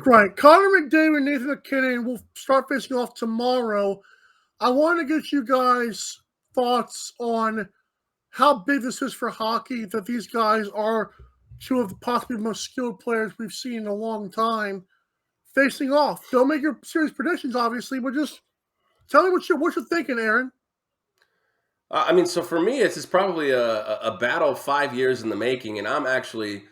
Right. Connor McDavid and Nathan MacKinnon will start facing off tomorrow. I want to get you guys' thoughts on how big this is for hockey, that these guys are two of the possibly most skilled players we've seen in a long time facing off. Don't make your series predictions, obviously, but just tell me what you're thinking, Aaron. So for me, it's probably a battle 5 years in the making, and I'm actually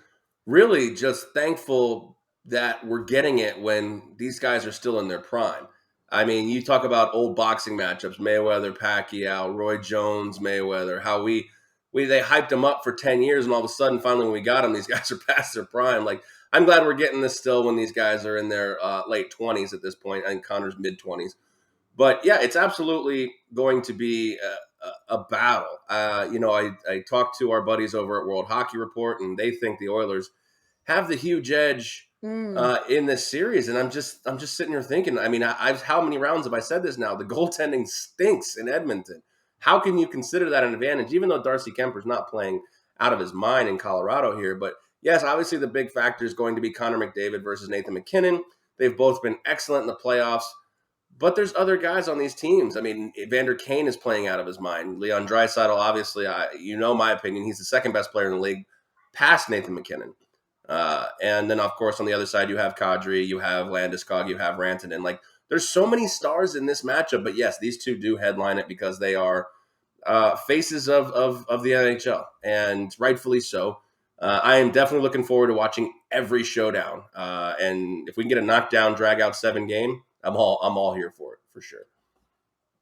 really just thankful that we're getting it when these guys are still in their prime. I mean, you talk about old boxing matchups: Mayweather, Pacquiao, Roy Jones, Mayweather. How they hyped them up for 10 years, and all of a sudden, finally, when we got them, these guys are past their prime. Like, I'm glad we're getting this still when these guys are in their late 20s at this point. I think Connor's mid 20s. But yeah, it's absolutely going to be a battle. I talked to our buddies over at World Hockey Report, and they think the Oilers have the huge edge in this series. And I'm just sitting here thinking. I mean, I've how many rounds have I said this now? The goaltending stinks in Edmonton. How can you consider that an advantage, even though Darcy Kemper's not playing out of his mind in Colorado here? But yes, obviously the big factor is going to be Connor McDavid versus Nathan MacKinnon. They've both been excellent in the playoffs. But there's other guys on these teams. I mean, Evander Kane is playing out of his mind. Leon Draisaitl, obviously, my opinion, he's the second best player in the league, past Nathan MacKinnon. And then, of course, on the other side, you have Kadri, you have Landeskog, you have Rantanen. Like, there's so many stars in this matchup. But yes, these two do headline it because they are faces of the NHL, and rightfully so. I am definitely looking forward to watching every showdown. And if we can get a knockdown, drag out 7 game, I'm all here for it, for sure.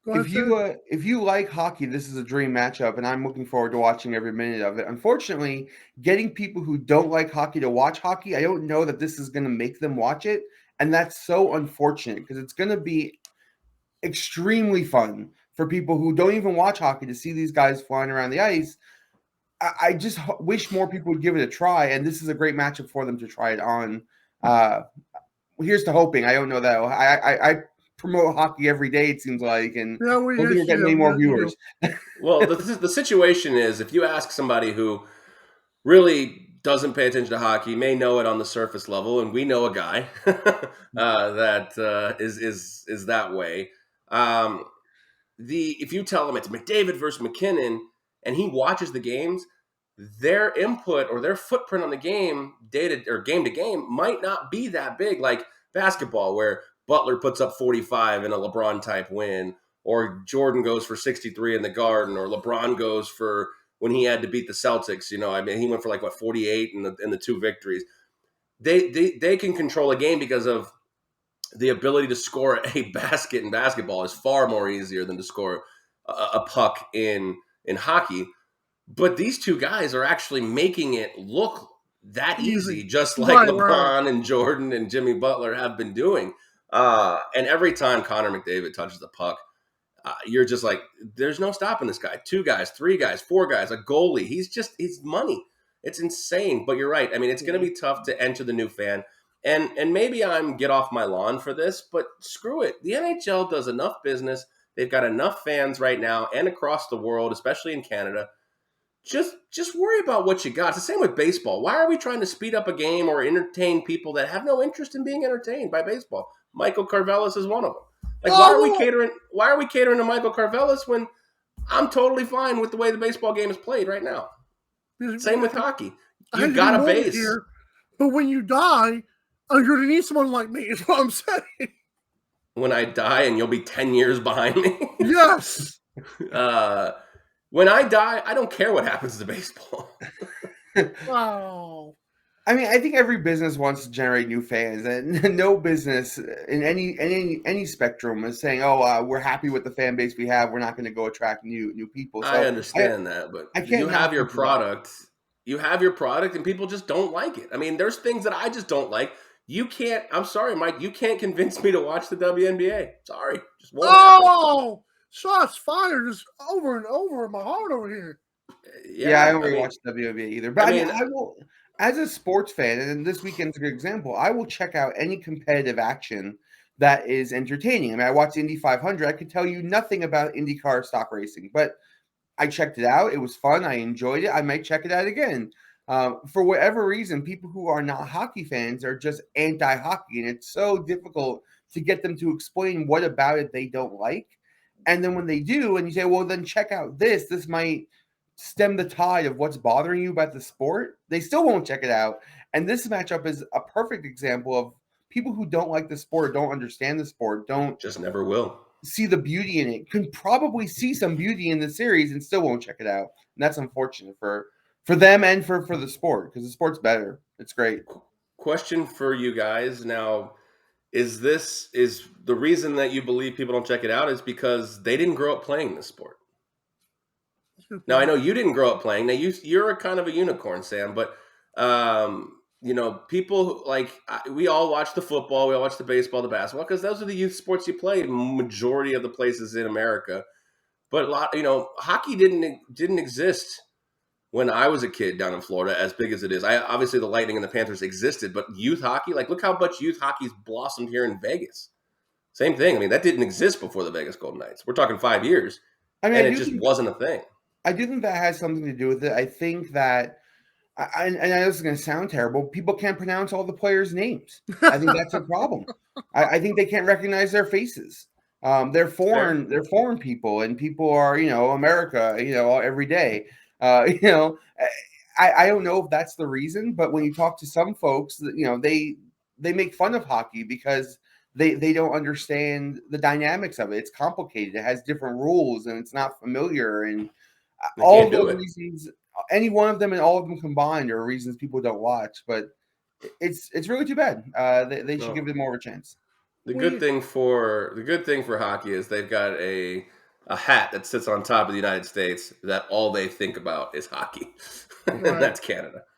If you like hockey, this is a dream matchup, and I'm looking forward to watching every minute of it. Unfortunately, getting people who don't like hockey to watch hockey, I don't know that this is going to make them watch it, and that's so unfortunate because it's going to be extremely fun for people who don't even watch hockey to see these guys flying around the ice. I just wish more people would give it a try, and this is a great matchup for them to try it on. Here's to hoping. I don't know that. I promote hockey every day, it seems like, and hoping you're getting many more viewers. Well, the situation is, if you ask somebody who really doesn't pay attention to hockey, may know it on the surface level, and we know a guy that is that way. If you tell him it's McDavid versus MacKinnon, and he watches the games, their input or their footprint on the game, game to game, might not be that big, like basketball, where Butler puts up 45 in a LeBron type win, or Jordan goes for 63 in the Garden, or LeBron goes for when he had to beat the Celtics. I mean, he went for 48 in the 2 victories. They can control a game because of the ability to score a basket in basketball is far more easier than to score a puck in hockey. But these two guys are actually making it look that easy, just like LeBron and Jordan and Jimmy Butler have been doing. And every time Connor McDavid touches the puck, you're just like, there's no stopping this guy. 2 guys, 3 guys, 4 guys, a goalie. He's money. It's insane. But you're right. I mean, it's going to be tough to enter the new fan. And maybe I'm get off my lawn for this, but screw it. The NHL does enough business. They've got enough fans right now and across the world, especially in Canada. Just worry about what you got. It's the same with baseball. Why are we trying to speed up a game or entertain people that have no interest in being entertained by baseball? Michael Carvelis is one of them. Why are we catering to Michael Carvelis when I'm totally fine with the way the baseball game is played right now? Same with hockey. You've got a base. Here, but when you die, you're going to need someone like me, is what I'm saying. When I die and you'll be 10 years behind me? Yes. When I die, I don't care what happens to baseball. Wow. I mean, I think every business wants to generate new fans, and no business in any spectrum is saying, "Oh, we're happy with the fan base we have. We're not going to go attract new people." So I understand that, but you have your product. You have your product, and people just don't like it. I mean, there's things that I just don't like. You can't. I'm sorry, Mike. You can't convince me to watch the WNBA. Sorry, just won't happen. Shots fired just over and over in my heart over here. Yeah, I don't really watch WNBA either. But I will, as a sports fan, and this weekend's a good example, I will check out any competitive action that is entertaining. I mean, I watched Indy 500. I could tell you nothing about IndyCar stock racing, but I checked it out. It was fun. I enjoyed it. I might check it out again. For whatever reason, people who are not hockey fans are just anti-hockey, and it's so difficult to get them to explain what about it they don't like. And then when they do, and you say, well, then check out this, this might stem the tide of what's bothering you about the sport, they still won't check it out. And this matchup is a perfect example of people who don't like the sport, don't understand the sport, don't Just never will. see the beauty in it, can probably see some beauty in the series and still won't check it out. And that's unfortunate for them and for the sport, because the sport's better. It's great. Question for you guys now. Is the reason that you believe people don't check it out is because they didn't grow up playing this sport? Now, I know you didn't grow up playing. Now, you're a kind of a unicorn, Sam, but people we all watch the football, we all watch the baseball, the basketball, because those are the youth sports you play in majority of the places in America. But hockey didn't exist when I was a kid down in Florida, as big as it is. Obviously the Lightning and the Panthers existed, but youth hockey, look how much youth hockey's blossomed here in Vegas. Same thing. I mean, that didn't exist before the Vegas Golden Knights. We're talking 5 years, and it just wasn't a thing. I do think that has something to do with it. I think that, and I know this is going to sound terrible, people can't pronounce all the players' names. I think that's a problem. I think they can't recognize their faces. They're foreign. They're foreign people, and people are, America, every day. I don't know if that's the reason, but when you talk to some folks, they make fun of hockey because they don't understand the dynamics of it. It's complicated. It has different rules, and it's not familiar. And all of those reasons, any one of them and all of them combined, are reasons people don't watch. But it's really too bad. They should give it more of a chance. The good thing for hockey is they've got a hat that sits on top of the United States that all they think about is hockey. Right. That's Canada.